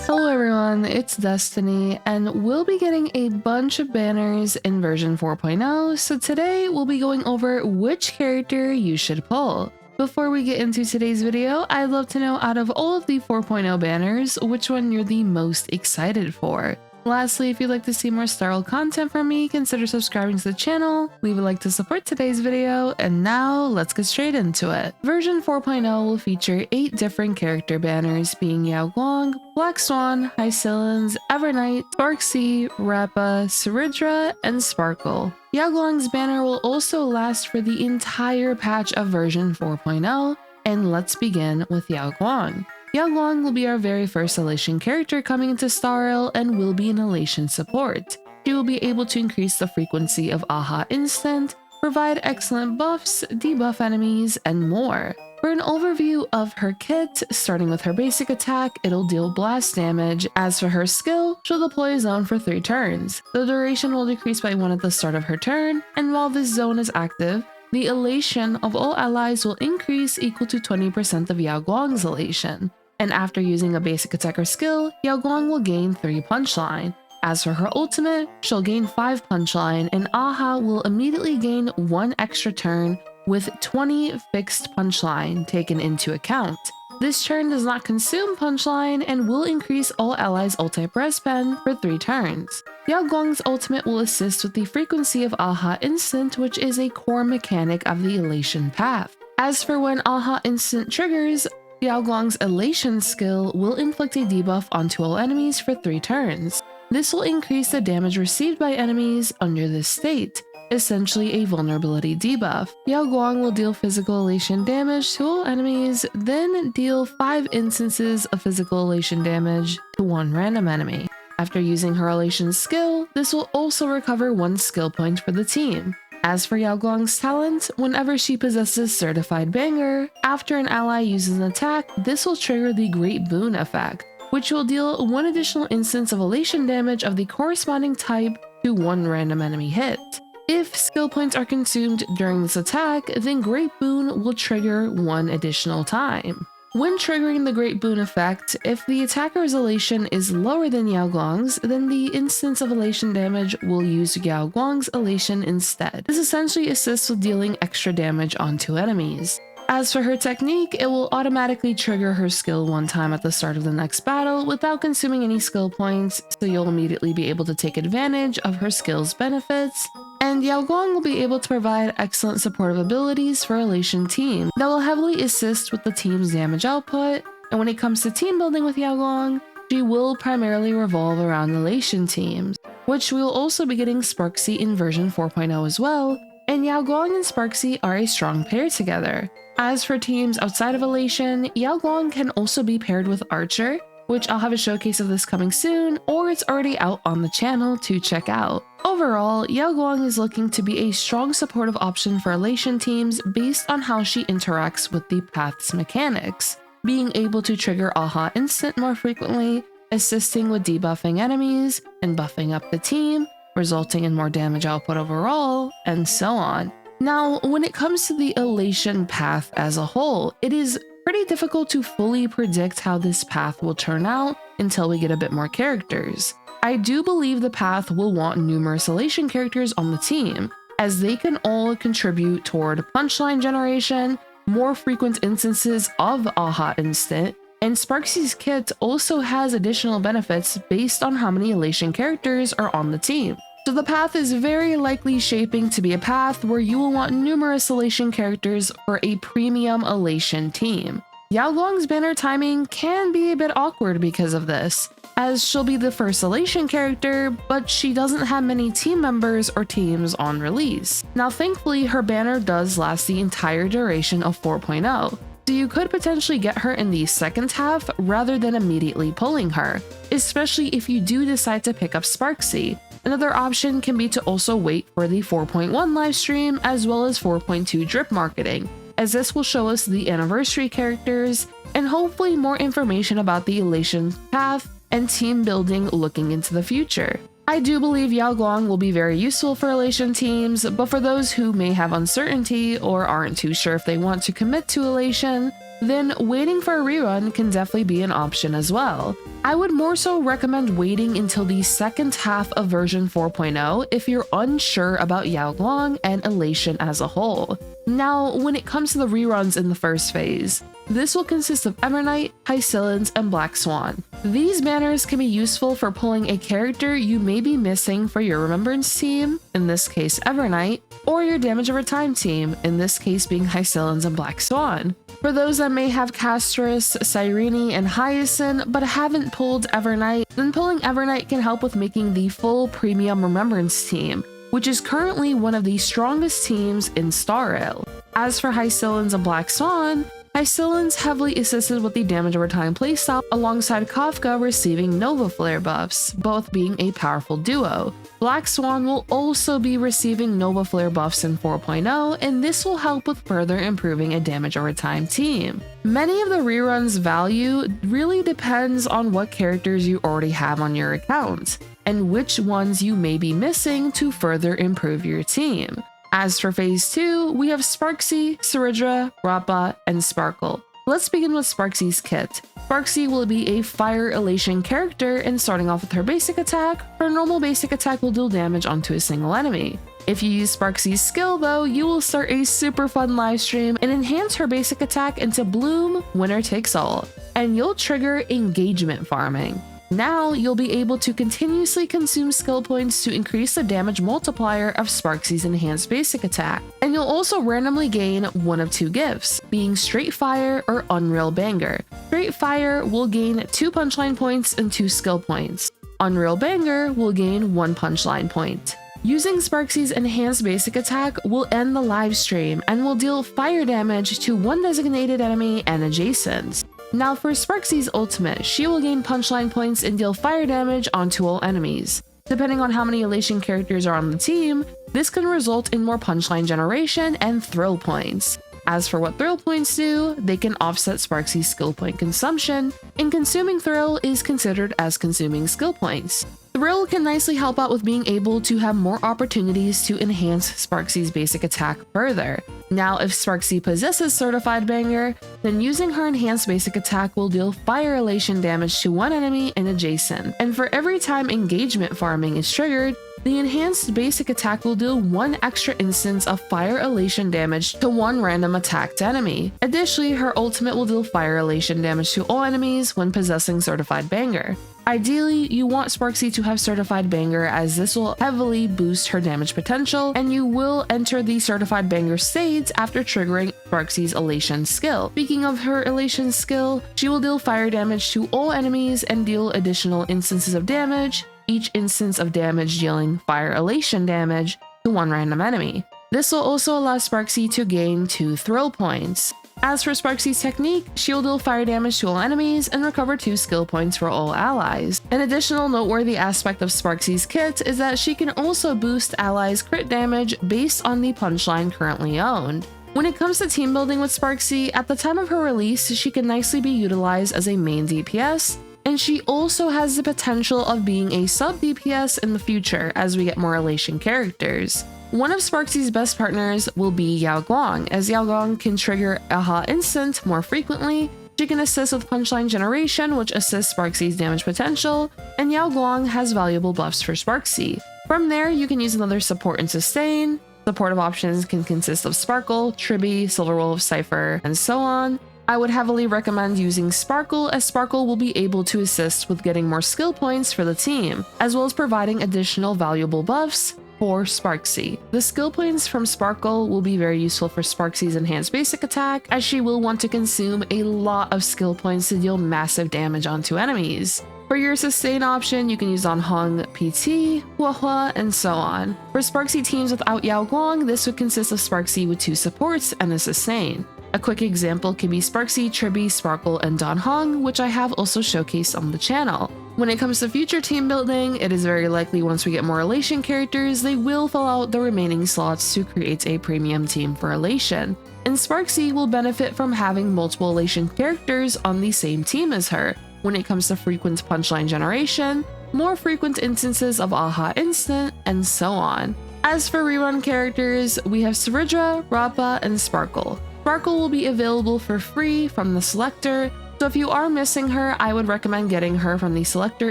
Hello everyone, it's Destiny, and we'll be getting a bunch of banners in version 4.0, so today we'll be going over which character you should pull. Before we get into today's video, I'd love to know out of all of the 4.0 banners, which one you're the most excited for. Lastly, if you'd like to see more Star Rail content from me, consider subscribing to the channel, leave a like to support today's video, and now let's get straight into it. Version 4.0 will feature 8 different character banners, being Yao Guang, Black Swan, Hysilens, Evernight, Sparxie, Rappa, Cerydra, and Sparkle. Yao Guang's banner will also last for the entire patch of version 4.0, and let's begin with Yao Guang. Yao Guang will be our very first Elation character coming into Star Rail and will be an Elation support. She will be able to increase the frequency of AHA instant, provide excellent buffs, debuff enemies, and more. For an overview of her kit, starting with her basic attack, it'll deal blast damage. As for her skill, she'll deploy a zone for 3 turns. The duration will decrease by 1 at the start of her turn, and while this zone is active, the elation of all allies will increase equal to 20% of Yao Guang's elation. And after using a basic attack or skill, Yao Guang will gain 3 punchline. As for her ultimate, she'll gain 5 punchline, and AHA will immediately gain 1 extra turn with 20 fixed punchline taken into account. This turn does not consume punchline and will increase all allies' ult-type res pen for 3 turns. Yao Guang's ultimate will assist with the frequency of AHA instant, which is a core mechanic of the elation path. As for when AHA instant triggers, Yao Guang's elation skill will inflict a debuff onto all enemies for 3 turns. This will increase the damage received by enemies under this state, essentially a vulnerability debuff. Yao Guang will deal physical elation damage to all enemies, then deal 5 instances of physical elation damage to 1 random enemy. After using her elation skill, this will also recover 1 skill point for the team. As for Yao Guang's talent, whenever she possesses Certified Banger, after an ally uses an attack, this will trigger the Great Boon effect, which will deal 1 additional instance of elation damage of the corresponding type to 1 random enemy hit. If skill points are consumed during this attack, then Great Boon will trigger 1 additional time. When triggering the Great Boon effect, if the attacker's elation is lower than Yao Guang's, then the instance of elation damage will use Yao Guang's elation instead. This essentially assists with dealing extra damage onto enemies. As for her technique, it will automatically trigger her skill 1 time at the start of the next battle without consuming any skill points, so you'll immediately be able to take advantage of her skill's benefits. And Yao Guang will be able to provide excellent supportive abilities for Elation Teams that will heavily assist with the team's damage output. And when it comes to team building with Yao Guang, she will primarily revolve around Elation Teams, which we will also be getting Sparxie in version 4.0 as well, and Yao Guang and Sparxie are a strong pair together. As for teams outside of Elation, Yao Guang can also be paired with Archer, which I'll have a showcase of this coming soon, or it's already out on the channel to check out. Overall, Yao Guang is looking to be a strong supportive option for Elation Teams based on how she interacts with the path's mechanics, being able to trigger AHA instant more frequently, assisting with debuffing enemies, and buffing up the team, resulting in more damage output overall, and so on. Now, when it comes to the Elation path as a whole, it is pretty difficult to fully predict how this path will turn out until we get a bit more characters. I do believe the path will want numerous Elation characters on the team, as they can all contribute toward punchline generation, more frequent instances of AHA instant, and Sparxie's kit also has additional benefits based on how many Elation characters are on the team. So the path is very likely shaping to be a path where you will want numerous Elation characters for a premium Elation team. Yao Guang's banner timing can be a bit awkward because of this, as she'll be the first Elation character, but she doesn't have many team members or teams on release. Now thankfully, her banner does last the entire duration of 4.0, so you could potentially get her in the second half rather than immediately pulling her, especially if you do decide to pick up Sparxie. Another option can be to also wait for the 4.1 livestream as well as 4.2 drip marketing, as this will show us the anniversary characters and hopefully more information about the Elation path and team building looking into the future. I do believe Yao Guang will be very useful for Elation teams, but for those who may have uncertainty or aren't too sure if they want to commit to Elation, then waiting for a rerun can definitely be an option as well. I would more so recommend waiting until the second half of version 4.0 if you're unsure about Yao Guang and Elation as a whole. Now, when it comes to the reruns in the first phase, this will consist of Evernight, Hysilens, and Black Swan. These banners can be useful for pulling a character you may be missing for your Remembrance team, in this case Evernight, or your Damage Over Time team, in this case being Hysilens and Black Swan. For those that may have Castris, Cerydra, and Hyacin but haven't pulled Evernight, then pulling Evernight can help with making the full premium Remembrance team, which is currently one of the strongest teams in Star Rail. As for Hysilens and Black Swan, Hysilens heavily assisted with the Damage Over Time playstyle alongside Kafka receiving Nova Flare buffs, both being a powerful duo. Black Swan will also be receiving Nova Flare buffs in 4.0, and this will help with further improving a Damage Over Time team. Many of the reruns value really depends on what characters you already have on your account, and which ones you may be missing to further improve your team. As for Phase 2, we have Sparxie, Cerydra, Rappa, and Sparkle. Let's begin with Sparxie's kit. Sparxie will be a Fire Elation Character, and starting off with her basic attack, her normal basic attack will deal damage onto a single enemy. If you use Sparxie's skill though, you will start a super fun livestream and enhance her basic attack into Bloom, Winner Takes All, and you'll trigger engagement farming. Now you'll be able to continuously consume skill points to increase the damage multiplier of Sparxie's enhanced basic attack, and you'll also randomly gain one of two gifts, being Straight Fire or Unreal Banger. Straight Fire will gain 2 punchline points and 2 skill points. Unreal Banger will gain 1 punchline point. Using Sparxie's enhanced basic attack will end the live stream and will deal fire damage to one designated enemy and adjacents. Now for Sparxie's ultimate, she will gain punchline points and deal fire damage onto all enemies. Depending on how many Elation characters are on the team, this can result in more punchline generation and thrill points. As for what thrill points do, they can offset Sparxie's skill point consumption, and consuming thrill is considered as consuming skill points. Thrill can nicely help out with being able to have more opportunities to enhance Sparxie's basic attack further. Now, if Sparxie possesses Certified Banger, then using her enhanced basic attack will deal Fire Elation damage to one enemy and adjacent. And for every time engagement farming is triggered, the enhanced basic attack will deal 1 extra instance of Fire Elation damage to one random attacked enemy. Additionally, her ultimate will deal Fire Elation damage to all enemies when possessing Certified Banger. Ideally, you want Sparxie to have Certified Banger, as this will heavily boost her damage potential, and you will enter the Certified Banger stage after triggering Sparxie's Elation skill. Speaking of her Elation skill, she will deal fire damage to all enemies and deal additional instances of damage, each instance of damage dealing Fire Elation damage to one random enemy. This will also allow Sparxie to gain 2 thrill points. As for Sparxie's technique, she will deal fire damage to all enemies and recover 2 skill points for all allies. An additional noteworthy aspect of Sparxie's kit is that she can also boost allies' crit damage based on the punchline currently owned. When it comes to team building with Sparxie, at the time of her release, she can nicely be utilized as a main DPS, and she also has the potential of being a sub DPS in the future as we get more Elation characters. One of Sparxie's best partners will be Yao Guang, as Yao Guang can trigger Aha Instant more frequently. She can assist with punchline generation, which assists Sparxie's damage potential, and Yao Guang has valuable buffs for Sparxie. From there, you can use another support and sustain. Supportive options can consist of Sparkle, Tribby, Silver Wolf, Cypher, and so on. I would heavily recommend using Sparkle, as Sparkle will be able to assist with getting more skill points for the team, as well as providing additional valuable buffs for Sparxie. The skill points from Sparkle will be very useful for Sparxie's enhanced basic attack, as she will want to consume a lot of skill points to deal massive damage onto enemies. For your sustain option, you can use on Hung, PT, Hua, and so on. For Sparxie teams without Yao Guang, this would consist of Sparxie with 2 supports and a sustain. A quick example can be Sparxie, Tribby, Sparkle, and Don Hong, which I have also showcased on the channel. When it comes to future team building, it is very likely once we get more Elation characters, they will fill out the remaining slots to create a premium team for Elation. And Sparxie will benefit from having multiple Elation characters on the same team as her. When it comes to frequent punchline generation, more frequent instances of Aha Instant, and so on. As for rerun characters, we have Cerydra, Rappa, and Sparkle. Sparkle will be available for free from the selector, so if you are missing her, I would recommend getting her from the selector,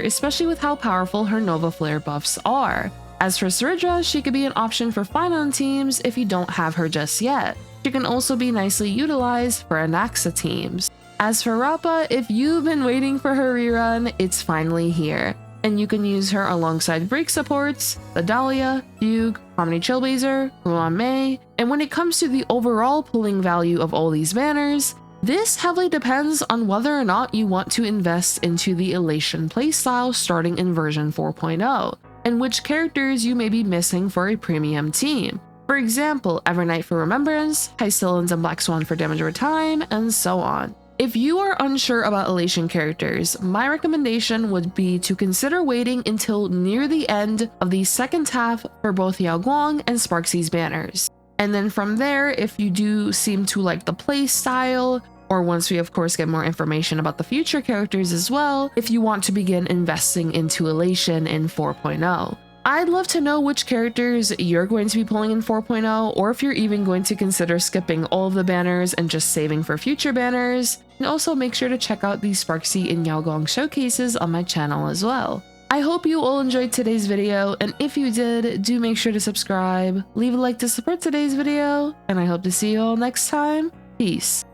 especially with how powerful her Nova Flare buffs are. As for Cerydra, she could be an option for Finance teams if you don't have her just yet. She can also be nicely utilized for Anaxa teams. As for Rappa, if you've been waiting for her rerun, it's finally here. And you can use her alongside break supports, the Dahlia, Fugue, Harmony Trailblazer, Ruan Mei, and when it comes to the overall pulling value of all these banners, this heavily depends on whether or not you want to invest into the Elation playstyle starting in version 4.0, and which characters you may be missing for a premium team. For example, Evernight for Remembrance, Hysilens and Black Swan for damage over time, and so on. If you are unsure about Elation characters, my recommendation would be to consider waiting until near the end of the second half for both Yao Guang and Sparxie's banners. And then from there, if you do seem to like the play style, or once we of course get more information about the future characters as well, if you want to begin investing into Elation in 4.0. I'd love to know which characters you're going to be pulling in 4.0, or if you're even going to consider skipping all of the banners and just saving for future banners. And also make sure to check out the Sparxie and Yao Guang showcases on my channel as well. I hope you all enjoyed today's video, and if you did, do make sure to subscribe, leave a like to support today's video, and I hope to see you all next time. Peace.